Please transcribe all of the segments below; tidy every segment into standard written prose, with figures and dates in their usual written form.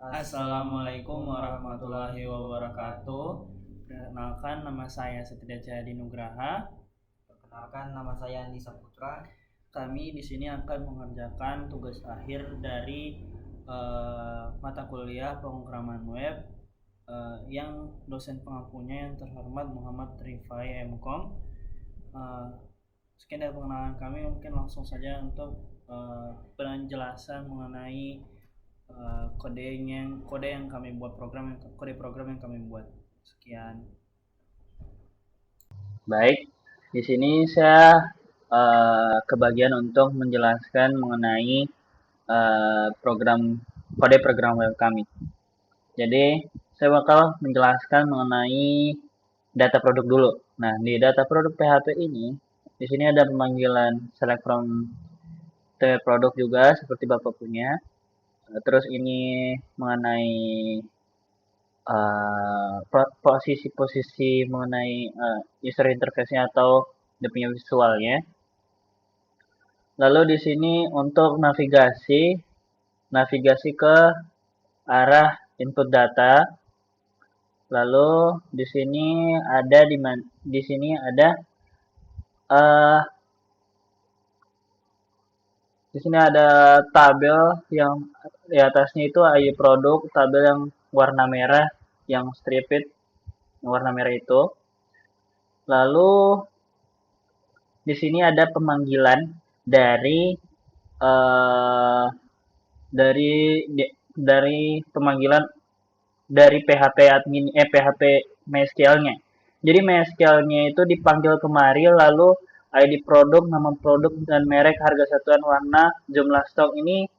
Assalamualaikum warahmatullahi wabarakatuh. Perkenalkan, nama saya Satria Jayadi Nugraha. Perkenalkan, nama saya Andi Saputra. Kami di sini akan mengerjakan tugas akhir dari mata kuliah pemrograman web yang dosen pengampunya yang terhormat Muhammad Rifai M.Com. Sekian dari pengenalan kami, mungkin langsung saja untuk penjelasan mengenai kode yang kami buat, kode program yang kami buat. Sekian. Baik, di sini saya kebagian untuk menjelaskan mengenai kode program web kami. Jadi saya bakal menjelaskan mengenai data produk dulu. Nah, di data produk PHP ini, di sini ada pemanggilan select from produk juga seperti Bapak punya. Terus ini mengenai posisi mengenai user interface-nya atau dia punya visualnya. Lalu di sini untuk navigasi ke arah input data. Lalu di sini ada tabel yang di atasnya itu ID produk, tabel yang warna merah, yang striped, warna merah itu. Lalu di sini ada pemanggilan dari pemanggilan dari PHP admin PHP MySQL-nya. Jadi MySQL-nya itu dipanggil kemari, lalu ID produk, nama produk, dan merek, harga satuan, warna, jumlah stok ini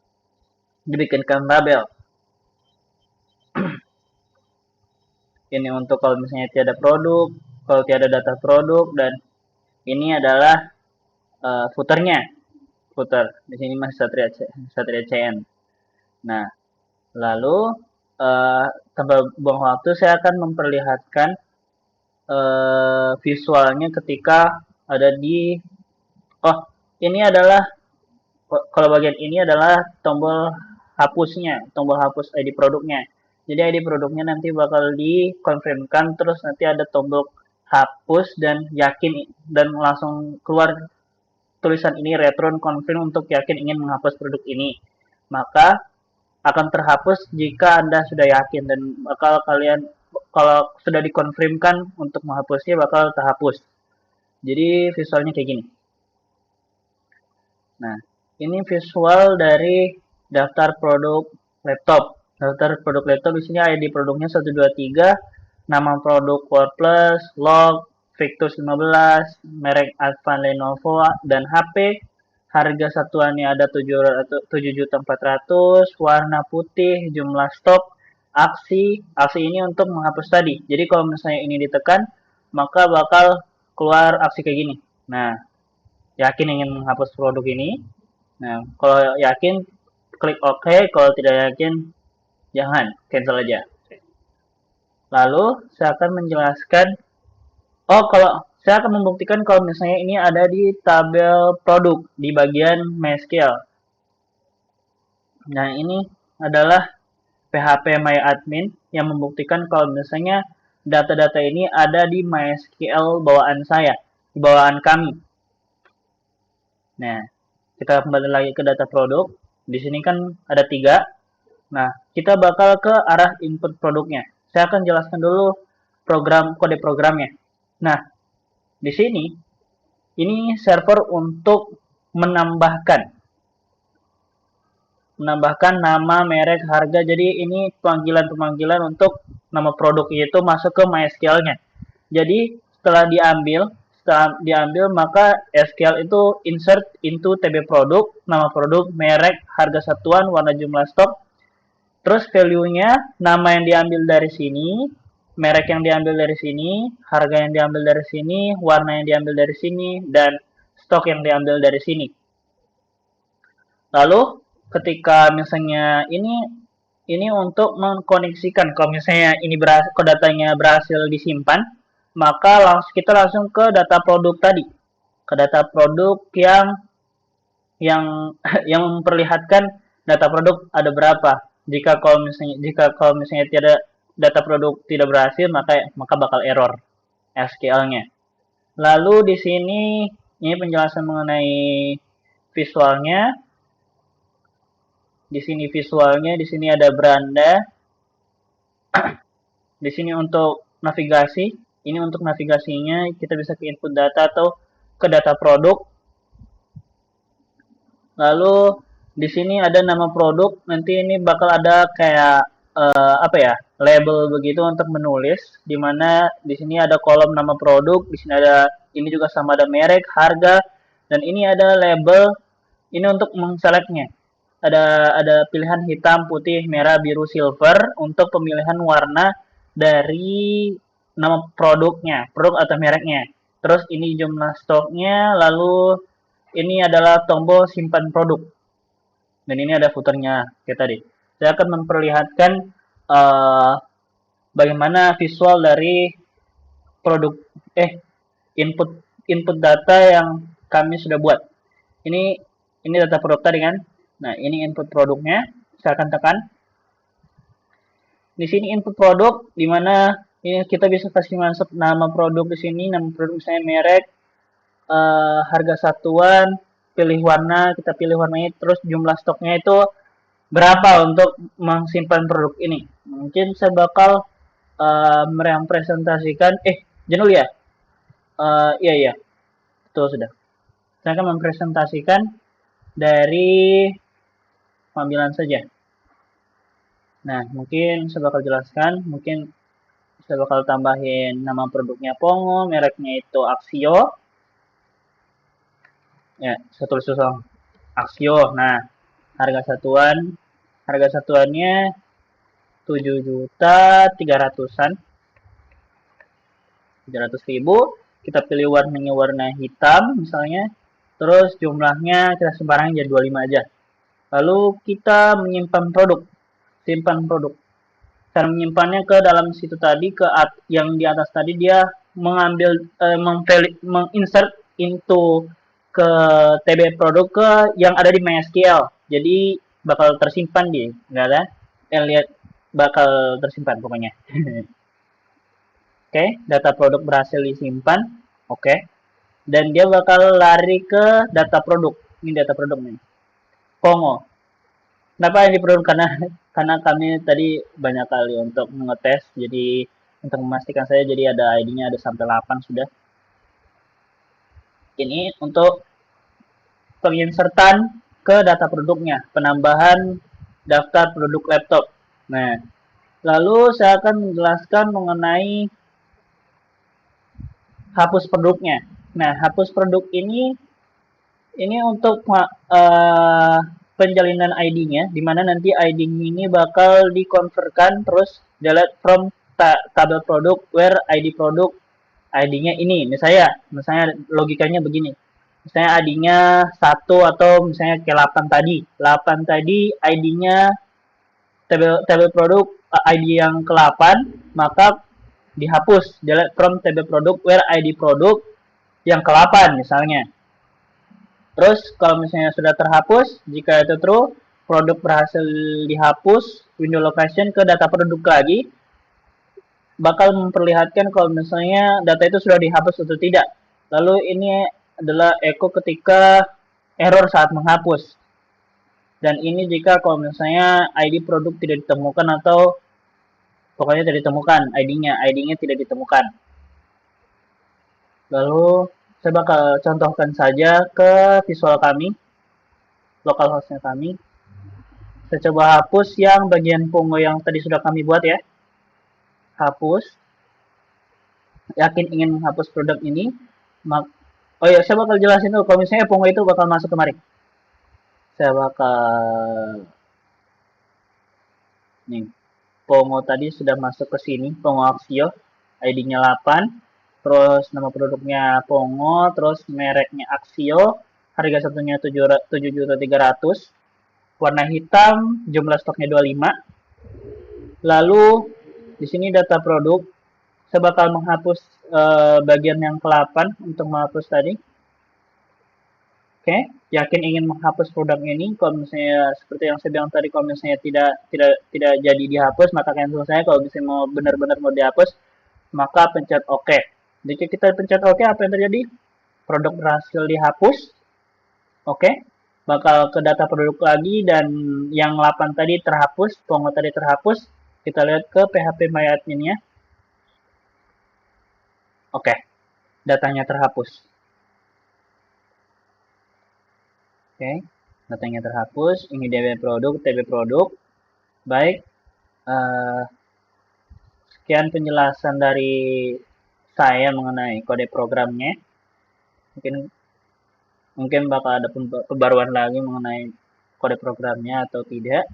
dibikinkan tabel. Ini untuk kalau misalnya tiada produk, kalau tiada data produk, dan ini adalah footernya. Footer. Di sini masih Satria CN. Nah, lalu tanpa buang waktu saya akan memperlihatkan visualnya ketika ada di ini adalah kalau bagian ini adalah tombol hapusnya, tombol hapus ID produknya. Jadi ID produknya nanti bakal dikonfirmkan, terus nanti ada tombol hapus dan yakin, dan langsung keluar tulisan ini return confirm untuk yakin ingin menghapus produk ini. Maka akan terhapus jika Anda sudah yakin, dan bakal kalau sudah dikonfirmkan untuk menghapusnya bakal terhapus. Jadi visualnya kayak gini. Nah, ini visual dari daftar produk laptop. Daftar produk laptop di sini ID produknya 123, nama produk WordPress, log, Victus 15, merek Advan Lenovo, dan HP. Harga satuannya ada 7.400.000, warna putih, jumlah stok, aksi ini untuk menghapus tadi. Jadi kalau misalnya ini ditekan, maka bakal keluar aksi kayak gini. Nah, yakin ingin menghapus produk ini. Nah, kalau yakin klik OK, kalau tidak yakin jangan, cancel aja. Lalu saya akan menjelaskan, kalau saya akan membuktikan kalau misalnya ini ada di tabel produk di bagian MySQL. Nah, ini adalah PHP MyAdmin yang membuktikan kalau misalnya data-data ini ada di MySQL bawaan saya, di bawaan kami. Nah, kita kembali lagi ke data produk. Di sini kan ada 3. Nah, kita bakal ke arah input produknya. Saya akan jelaskan dulu kode programnya. Nah, di sini ini server untuk menambahkan nama, merek, harga. Jadi ini pemanggilan untuk nama produk itu masuk ke MySQL-nya. Jadi setelah diambil maka SQL itu insert into TB produk, nama produk, merek, harga satuan, warna, jumlah stok. Terus value-nya, nama yang diambil dari sini, merek yang diambil dari sini, harga yang diambil dari sini, warna yang diambil dari sini, dan stok yang diambil dari sini. Lalu ketika misalnya ini untuk mengkoneksikan, kalau misalnya ini datanya berhasil disimpan, maka kita langsung ke data produk tadi, ke data produk yang yang memperlihatkan data produk ada berapa. Jika kalau misalnya tidak data produk tidak berhasil, maka bakal error SQL-nya. Lalu di sini ini penjelasan mengenai visualnya. Di sini ada beranda. Di sini untuk navigasi. Ini untuk navigasinya kita bisa ke input data atau ke data produk. Lalu di sini ada nama produk. Nanti ini bakal ada kayak apa ya, label begitu untuk menulis. Dimana di sini ada kolom nama produk. Di sini ada, ini juga sama, ada merek, harga, dan ini ada label. Ini untuk mengselectnya. Ada pilihan hitam, putih, merah, biru, silver untuk pemilihan warna dari nama produknya, produk atau mereknya. Terus ini jumlah stoknya, lalu ini adalah tombol simpan produk. Dan ini ada footernya kayak tadi. Saya akan memperlihatkan uh, bagaimana visual dari produk input input data yang kami sudah buat. Ini data produk tadi kan. Nah, ini input produknya. Saya akan tekan. Di sini input produk, di mana ini kita bisa kasih masuk nama produk di sini, nama produk misalnya merek, harga satuan, pilih warna, kita pilih warnanya, terus jumlah stoknya itu berapa untuk mensimpan produk ini. Mungkin saya bakal merepresentasikan, Janul ya? Iya, betul sudah. Saya akan mempresentasikan dari pengambilan saja. Nah, mungkin saya bakal jelaskan, mungkin saya bakal tambahin nama produknya Pongo, mereknya itu Axio. Ya, saya tulis langsung Axio. Nah, harga satuannya 7.300.000-an. 300.000. Kita pilih warnanya warna hitam misalnya. Terus jumlahnya kita sembarang jadi 25 aja. Lalu kita menyimpan produk. Simpan produk. Cara menyimpannya ke dalam situ tadi, yang di atas tadi dia mengambil menginsert into ke TB produk ke yang ada di MySQL. Jadi bakal tersimpan di, enggak ada? Lihat, bakal tersimpan pokoknya. Oke, data produk berhasil disimpan. Oke. Dan dia bakal lari ke data produk. Ini data produk nih. Pongo. Kenapa ini produk? Karena kami tadi banyak kali untuk mengetes. Jadi untuk memastikan saya, jadi ada ID-nya ada sampai 8 sudah. Ini untuk penginsertan ke data produknya, penambahan daftar produk laptop. Nah, lalu saya akan menjelaskan mengenai hapus produknya. Nah, hapus produk ini untuk penjalinan ID-nya, di mana nanti ID ini bakal dikonverkan terus delete from tabel produk where ID produk, ID-nya ini. Misalnya logikanya begini. Misalnya ID-nya 1 atau misalnya kayak 8 tadi. 8 tadi ID-nya tabel produk ID yang ke-8, maka dihapus delete from tabel produk where ID produk yang ke-8 misalnya. Terus kalau misalnya sudah terhapus, jika itu true, produk berhasil dihapus, window location ke data produk lagi, bakal memperlihatkan kalau misalnya data itu sudah dihapus atau tidak. Lalu ini adalah echo ketika error saat menghapus. Dan ini jika kalau misalnya ID produk tidak ditemukan atau pokoknya tidak ditemukan ID-nya tidak ditemukan. Lalu saya bakal contohkan saja ke visual kami, localhost-nya kami. Saya coba hapus yang bagian Pongo yang tadi sudah kami buat ya. Hapus. Yakin ingin menghapus produk ini. Oh ya, saya bakal jelasin dulu. Kalau misalnya Pongo itu bakal masuk kemari. Saya bakal... Nih. Pongo tadi sudah masuk ke sini. Pongo Axio. ID-nya 8. Terus nama produknya Pongo, terus mereknya Axio, harga satunya 7.300.000, warna hitam, jumlah stoknya 25. Lalu di sini data produk, saya bakal menghapus bagian yang ke-8 untuk menghapus tadi. Oke, yakin ingin menghapus produk ini. Kalau misalnya seperti yang saya bilang tadi, kalau misalnya tidak jadi dihapus, maka cancel saya. Kalau misalnya mau benar-benar mau dihapus, maka pencet OK. Jika kita pencet OK, apa yang terjadi? Produk berhasil dihapus. Oke, bakal ke data produk lagi dan yang 8 tadi terhapus, Pongo tadi terhapus. Kita lihat ke PHP My Admin-nya. Oke, datanya terhapus. Oke, datanya terhapus. Ini DB produk, TB produk. Baik, sekian penjelasan dari saya mengenai kode programnya. Mungkin mungkin bakal ada pembaruan lagi mengenai kode programnya atau tidak.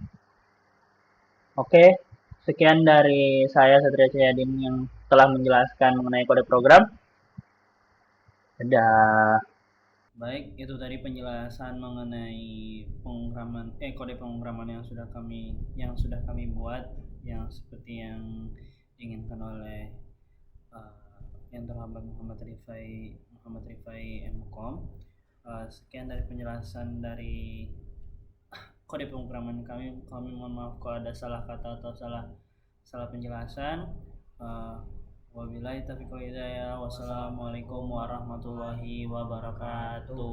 Oke, sekian dari saya Satria Cahyadin yang telah menjelaskan mengenai kode program. Dadah. Baik, itu tadi penjelasan mengenai kode pemrograman yang sudah kami buat, yang seperti yang diinginkan oleh yang terhormat Muhammad Rifai MKOM. Sekian dari penjelasan dari kode pemrograman kami mohon maaf kalau ada salah kata atau salah penjelasan. Wabillahi taufiq wal hidayah. Wassalamualaikum warahmatullahi wabarakatuh.